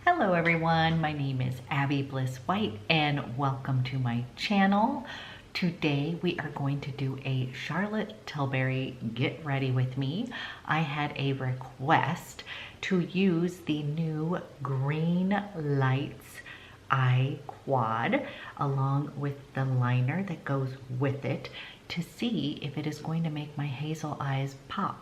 Hello everyone, my name is Abby Bliss White and welcome to my channel. Today we are going to do a Charlotte Tilbury Get Ready With Me. I had a request to use the new Greenlights eye quad along with the liner that goes with it to see if it is going to make my hazel eyes pop.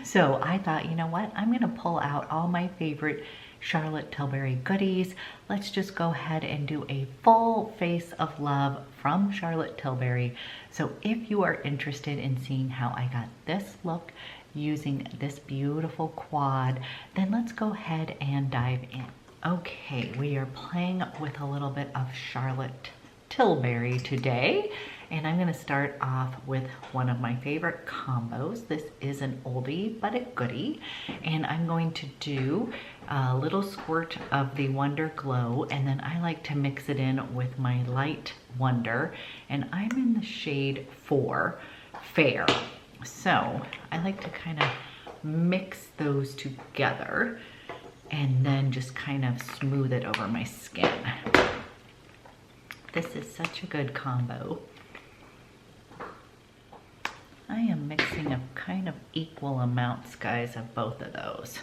So I thought, you know what, I'm gonna pull out all my favorite Charlotte Tilbury goodies. Let's just go ahead and do a full face of love from Charlotte Tilbury. So if you are interested in seeing how I got this look using this beautiful quad, then let's go ahead and dive in. Okay, we are playing with a little bit of Charlotte Tilbury today, and I'm gonna start off with one of my favorite combos. This is an oldie but a goodie, and I'm going to do a little squirt of the Wonder Glow, and then I like to mix it in with my light Wonder, and I'm in the shade 4 Fair. So I like to kind of mix those together and then just kind of smooth it over my skin. This is such a good combo. I am mixing a kind of equal amounts, guys, of both of those.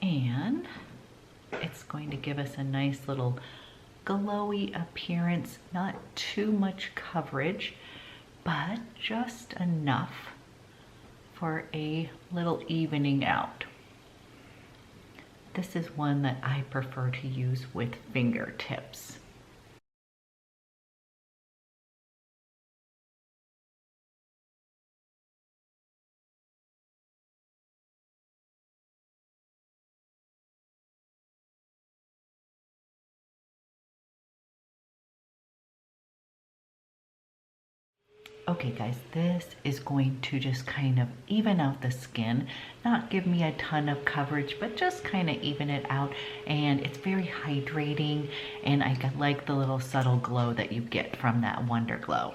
And it's going to give us a nice little glowy appearance, not too much coverage, but just enough for a little evening out. This is one that I prefer to use with fingertips. Okay guys, this is going to just kind of even out the skin, not give me a ton of coverage, but just kind of even it out. And it's very hydrating, and I like the little subtle glow that you get from that Wonder Glow.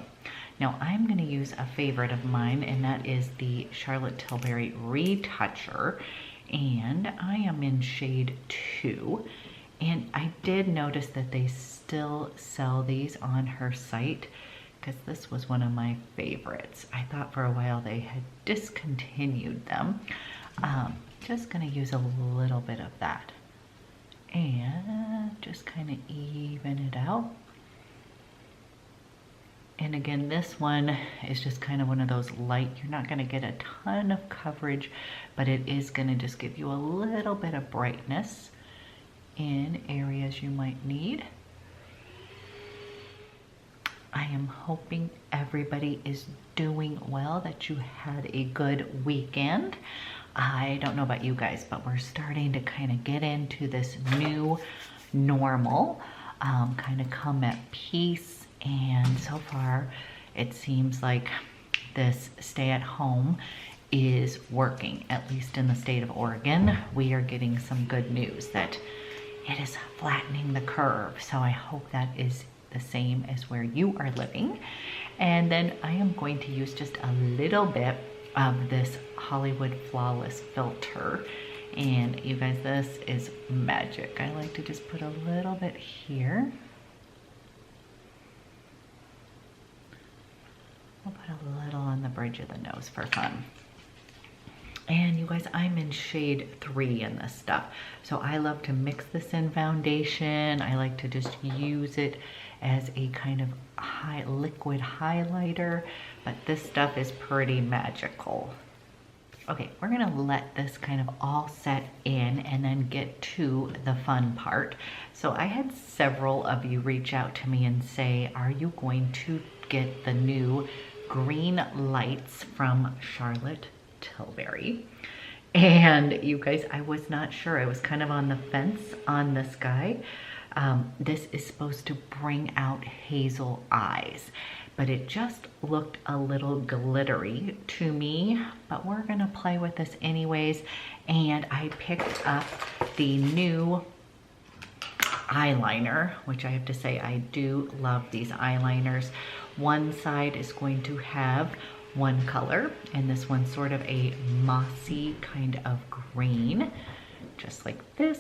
Now I'm going to use a favorite of mine, and that is the Charlotte Tilbury Retoucher, and I am in shade 2. And I did notice that they still sell these on her site, because this was one of my favorites. I thought for a while they had discontinued them. Just gonna use a little bit of that and just kind of even it out. And again, this one is just kind of one of those light, you're not gonna get a ton of coverage, but it is gonna just give you a little bit of brightness in areas you might need. I am hoping everybody is doing well, that you had a good weekend. I don't know about you guys, but we're starting to kind of get into this new normal, kind of come at peace. And so far, it seems like this stay at home is working, at least in the state of Oregon. We are getting some good news that it is flattening the curve. So I hope that is the same as where you are living. And then I am going to use just a little bit of this Hollywood Flawless filter, and you guys, this is magic. I like to just put a little bit here. I'll put a little on the bridge of the nose for fun. And you guys, I'm in shade 3 in this stuff. So I love to mix this in foundation. I like to just use it as a kind of liquid highlighter, but this stuff is pretty magical. Okay, we're gonna let this kind of all set in and then get to the fun part. So I had several of you reach out to me and say, are you going to get the new Greenlights from Charlotte Tilbury? And you guys, I was not sure. I was kind of on the fence on this guy. This is supposed to bring out hazel eyes, but it just looked a little glittery to me, but we're gonna play with this anyways. And I picked up the new eyeliner, which I have to say, I do love these eyeliners. One side is going to have one color, and this one's sort of a mossy kind of green, just like this.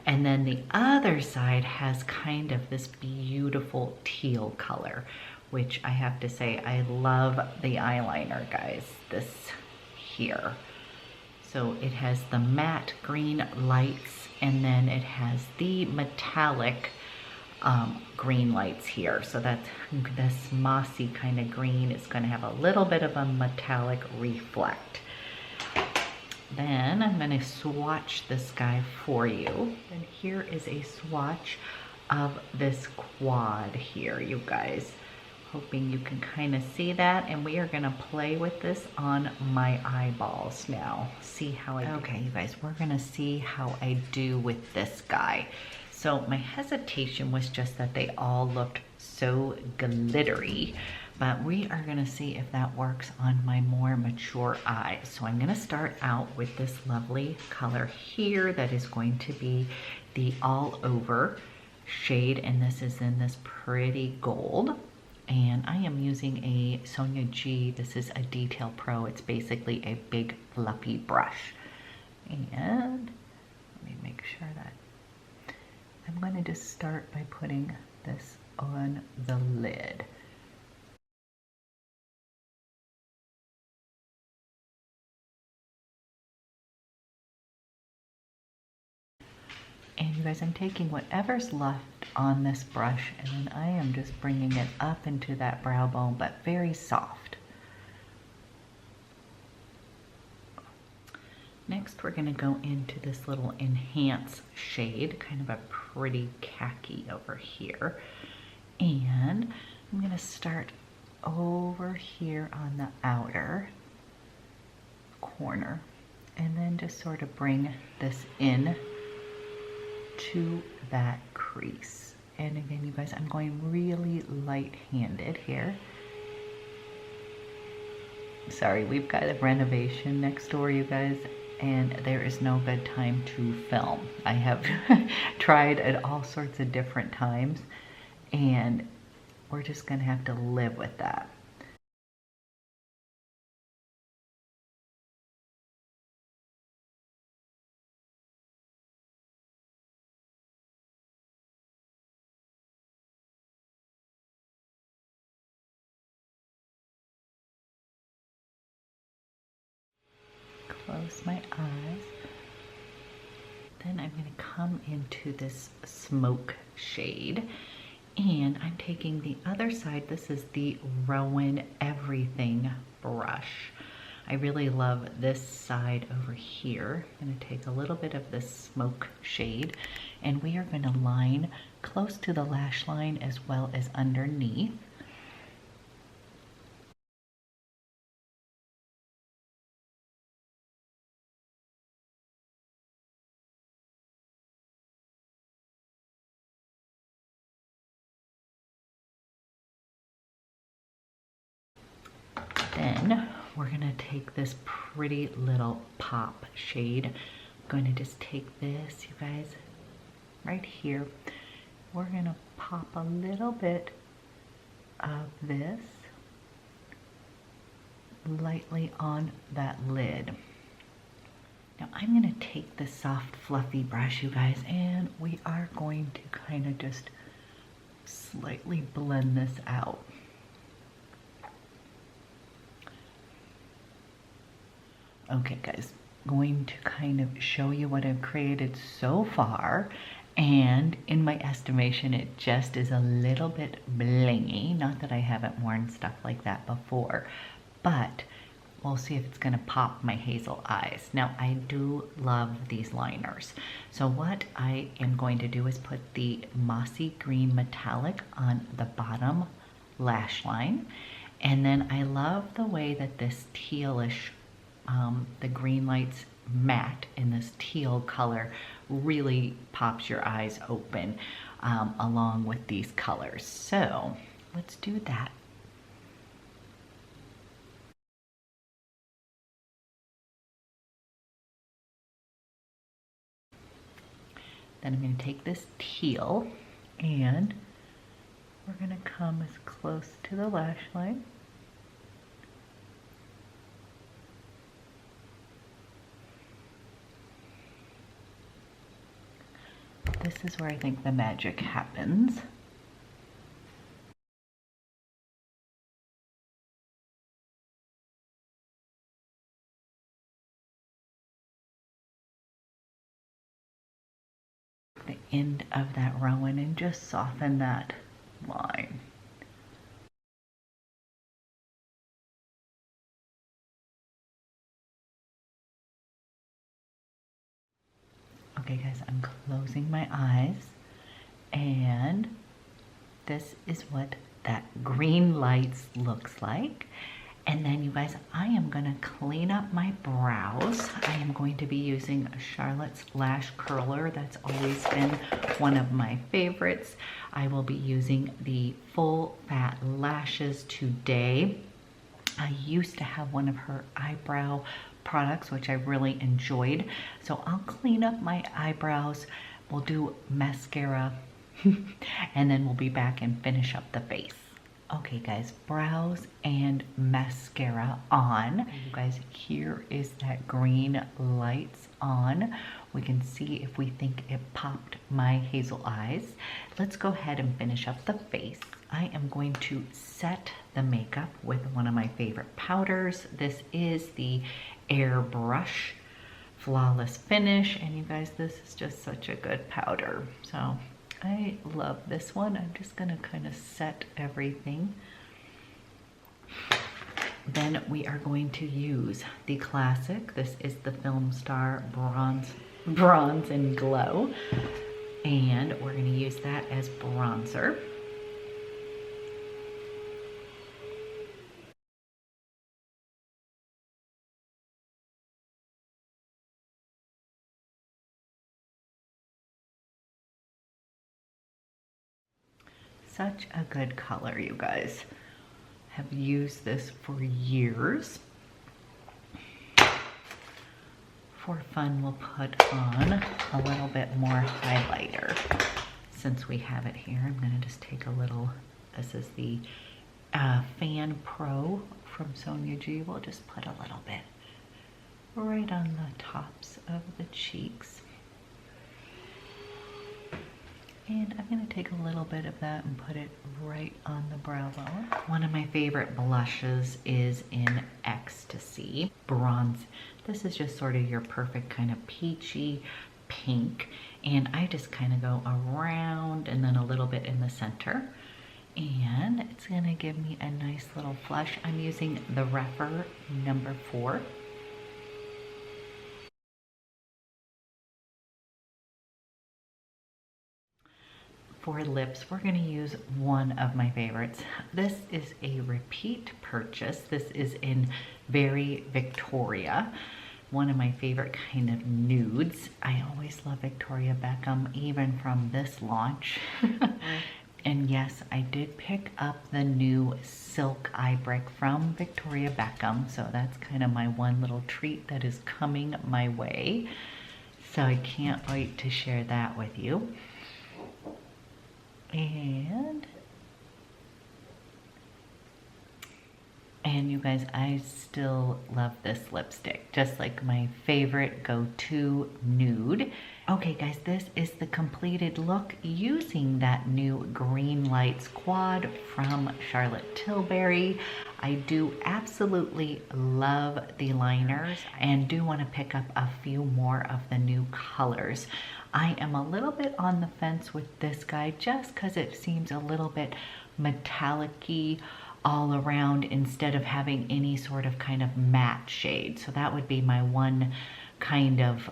And then the other side has kind of this beautiful teal color, which I have to say, I love the eyeliner, guys, this here. So it has the matte green lights, and then it has the metallic green lights here. So that's this mossy kind of green. It's going to have a little bit of a metallic reflect. Then I'm going to swatch this guy for you. And here is a swatch of this quad here, you guys. Hoping you can kind of see that. And we are going to play with this on my eyeballs now. See how I do. Okay, you guys, we're going to see how I do with this guy. So my hesitation was just that they all looked so glittery, but we are gonna see if that works on my more mature eyes. So I'm gonna start out with this lovely color here that is going to be the all over shade, and this is in this pretty gold. And I am using a Sonia G. This is a Detail Pro. It's basically a big fluffy brush. And let me make sure that I'm going to just start by putting this on the lid. And you guys, I'm taking whatever's left on this brush, and then I am just bringing it up into that brow bone, but very soft. Next, we're going to go into this little Enhance shade, kind of a pretty khaki over here. And I'm going to start over here on the outer corner, and then just sort of bring this in to that crease. And again, you guys, I'm going really light-handed here. Sorry, we've got a renovation next door, you guys, and there is no good time to film. I have tried at all sorts of different times, and we're just gonna have to live with that. Close my eyes. Then I'm going to come into this smoke shade, and I'm taking the other side. This is the Rowan Everything brush. I really love this side over here. I'm going to take a little bit of this smoke shade, and we are going to line close to the lash line as well as underneath. Then we're gonna take this pretty little pop shade. I'm going to just take this, you guys, right here. We're gonna pop a little bit of this lightly on that lid. Now I'm gonna take the soft fluffy brush, you guys, and we are going to kind of just slightly blend this out. Okay guys, going to kind of show you what I've created so far, and in my estimation it just is a little bit blingy. Not that I haven't worn stuff like that before, but we'll see if it's gonna pop my hazel eyes. Now I do love these liners, so what I am going to do is put the mossy green metallic on the bottom lash line, and then I love the way that this tealish the Greenlights matte in this teal color really pops your eyes open along with these colors. So let's do that. Then I'm going to take this teal and we're going to come as close to the lash line. this is where I think the magic happens. The end of that rowan and just soften that line. Okay guys, I'm closing my eyes and this is what that green lights looks like. And then you guys, I am gonna clean up my brows. I am going to be using Charlotte's Lash Curler. That's always been one of my favorites. I will be using the Full Fat Lashes today. I used to have one of her eyebrow products, which I really enjoyed. So I'll clean up my eyebrows. We'll do mascara and then we'll be back and finish up the face. Okay guys, brows and mascara on. You guys, here is that green lights on. We can see if we think it popped my hazel eyes. Let's go ahead and finish up the face. I am going to set the makeup with one of my favorite powders. This is the AIRBRUSH Flawless Finish. And you guys, this is just such a good powder. So I love this one. I'm just gonna kind of set everything. Then we are going to use the classic. This is the FILMSTAR Bronze and Glow. And we're gonna use that as bronzer. Such a good color, you guys. Have used this for years. For fun, we'll put on a little bit more highlighter. Since we have it here, I'm gonna just take a little, this is the Fan Pro from Sonia G. We'll just put a little bit right on the tops of the cheeks. And I'm gonna take a little bit of that and put it right on the brow bone. One of my favorite blushes is in ECSTASY Bronze. This is just sort of your perfect kind of peachy pink. And I just kind of go around and then a little bit in the center. And it's gonna give me a nice little flush. I'm using the Rephr number 4. For lips, we're going to use one of my favorites. This is a repeat purchase. This is in Very Victoria, one of my favorite kind of nudes. I always love Victoria Beckham, even from this launch. And yes, I did pick up the new Silk Eye Brick from Victoria Beckham. So that's kind of my one little treat that is coming my way. So I can't wait to share that with you. And you guys, I still love this lipstick, just like my favorite go-to nude. Okay guys, this is the completed look using that new Greenlights quad from Charlotte Tilbury. I do absolutely love the liners and do want to pick up a few more of the new colors. I am a little bit on the fence with this guy just because it seems a little bit metallic-y all around instead of having any sort of kind of matte shade. So that would be my one kind of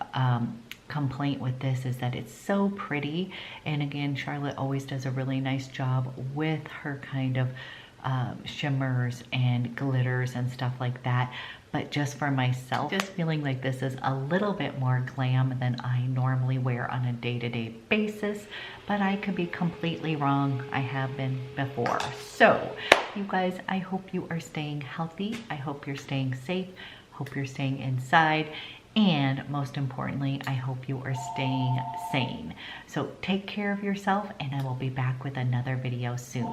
complaint with this, is that it's so pretty. And again, Charlotte always does a really nice job with her kind of shimmers and glitters and stuff like that. But just for myself, just feeling like this is a little bit more glam than I normally wear on a day-to-day basis, but I could be completely wrong. I have been before. So you guys, I hope you are staying healthy. I hope you're staying safe. Hope you're staying inside. And most importantly, I hope you are staying sane. So take care of yourself, and I will be back with another video soon.